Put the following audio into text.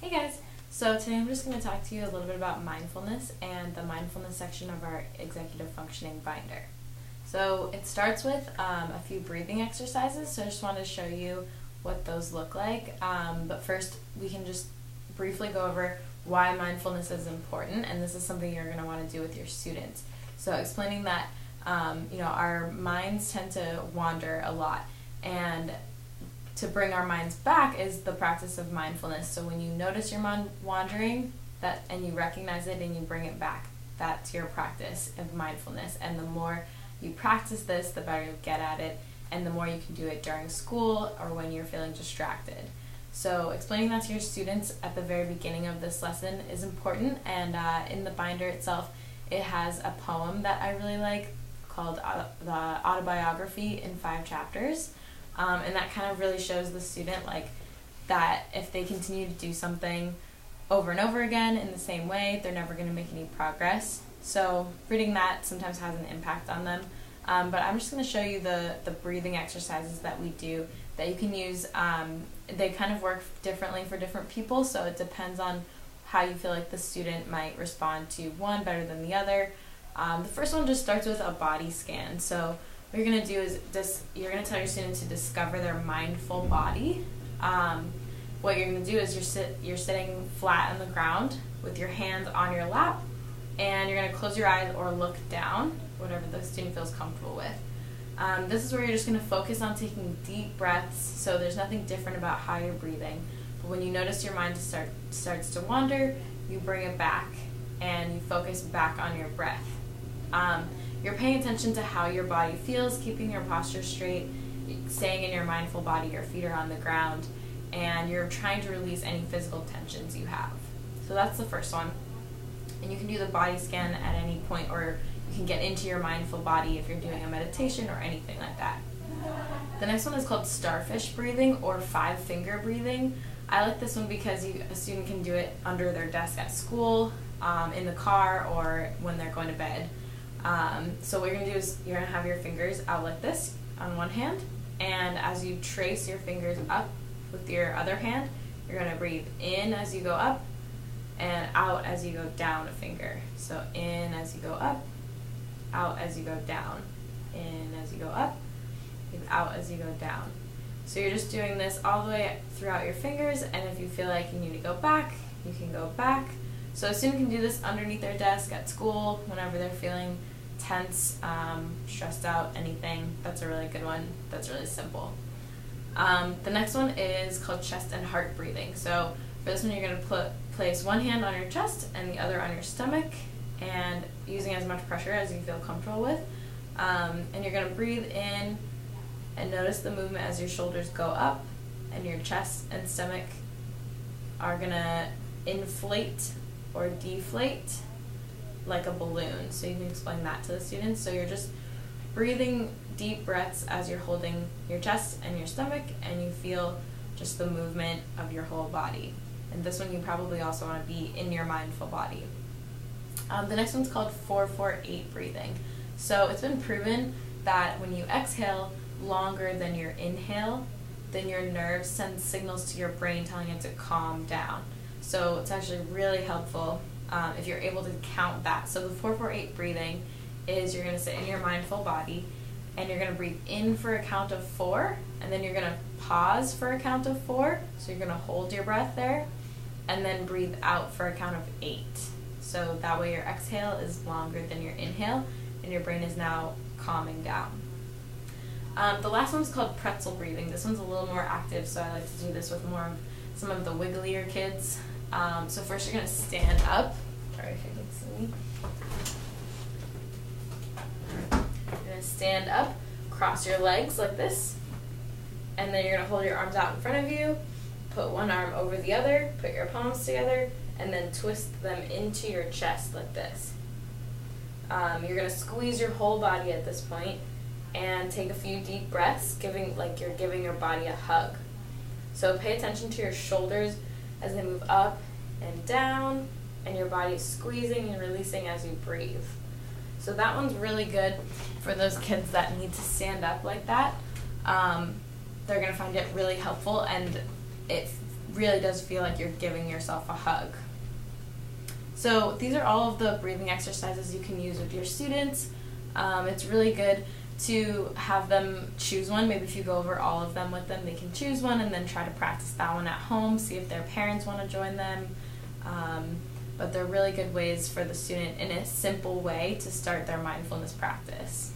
Hey guys! So today I'm just going to talk to you a little bit about mindfulness and the mindfulness section of our executive functioning binder. So it starts with a few breathing exercises, so I just wanted to show you what those look like. But first we can just briefly go over why mindfulness is important, and this is something you're going to want to do with your students. So explaining that our minds tend to wander a lot, and to bring our minds back is the practice of mindfulness. So when you notice your mind wandering, and you recognize it and you bring it back, that's your practice of mindfulness. And the more you practice this, the better you'll get at it, and the more you can do it during school or when you're feeling distracted. So explaining that to your students at the very beginning of this lesson is important, and in the binder itself it has a poem that I really like called the Autobiography in 5 chapters. And that kind of really shows the student that if they continue to do something over and over again in the same way, they're never going to make any progress. So reading that sometimes has an impact on them. But I'm just going to show you the breathing exercises that we do that you can use. They kind of work differently for different people, so it depends on how you feel like the student might respond to one better than the other. The first one just starts with a body scan. So what you're going to do is you're going to tell your student to discover their mindful body. What you're going to do is you're sitting flat on the ground with your hands on your lap, and you're going to close your eyes or look down, whatever the student feels comfortable with. This is where you're just going to focus on taking deep breaths, so there's nothing different about how you're breathing. But when you notice your mind starts to wander, you bring it back and you focus back on your breath. You're paying attention to how your body feels, keeping your posture straight, staying in your mindful body, your feet are on the ground, and you're trying to release any physical tensions you have. So that's the first one. And you can do the body scan at any point, or you can get into your mindful body if you're doing a meditation or anything like that. The next one is called Starfish breathing, or 5-finger breathing. I like this one because a student can do it under their desk at school, in the car, or when they're going to bed. So what you're going to do is you're going to have your fingers out like this on one hand, and as you trace your fingers up with your other hand, you're going to breathe in as you go up and out as you go down a finger. So in as you go up, out as you go down, in as you go up, and out as you go down. So you're just doing this all the way throughout your fingers, and if you feel like you need to go back, you can go back. So a student can do this underneath their desk at school whenever they're feeling tense, stressed out, anything. That's a really good one. That's really simple. The next one is called chest and heart breathing. So for this one, you're going to place one hand on your chest and the other on your stomach, and using as much pressure as you feel comfortable with. And you're going to breathe in and notice the movement as your shoulders go up, and your chest and stomach are going to inflate or deflate like a balloon. So you can explain that to the students. So you're just breathing deep breaths as you're holding your chest and your stomach, and you feel just the movement of your whole body. And this one you probably also want to be in your mindful body. The next one's called 4-4-8 breathing. So it's been proven that when you exhale longer than your inhale, then your nerves send signals to your brain telling it to calm down. So it's actually really helpful if you're able to count that. So the 4-4-8 breathing is you're going to sit in your mindful body, and you're going to breathe in for a count of 4, and then you're going to pause for a count of 4. So you're going to hold your breath there, and then breathe out for a count of 8. So that way your exhale is longer than your inhale, and your brain is now calming down. The last one's called pretzel breathing. This one's a little more active, so I like to do this with some of the wigglier kids. So first you're going to stand up. Sorry if you can see me. You're going to stand up, cross your legs like this, and then you're going to hold your arms out in front of you, put one arm over the other, put your palms together, and then twist them into your chest like this. You're going to squeeze your whole body at this point and take a few deep breaths, you're giving your body a hug. So pay attention to your shoulders as they move up and down, and your body is squeezing and releasing as you breathe. So that one's really good for those kids that need to stand up like that. They're going to find it really helpful, and it really does feel like you're giving yourself a hug. So these are all of the breathing exercises you can use with your students. It's really good to have them choose one. Maybe if you go over all of them with them, they can choose one and then try to practice that one at home, see if their parents want to join them. But they're really good ways for the student in a simple way to start their mindfulness practice.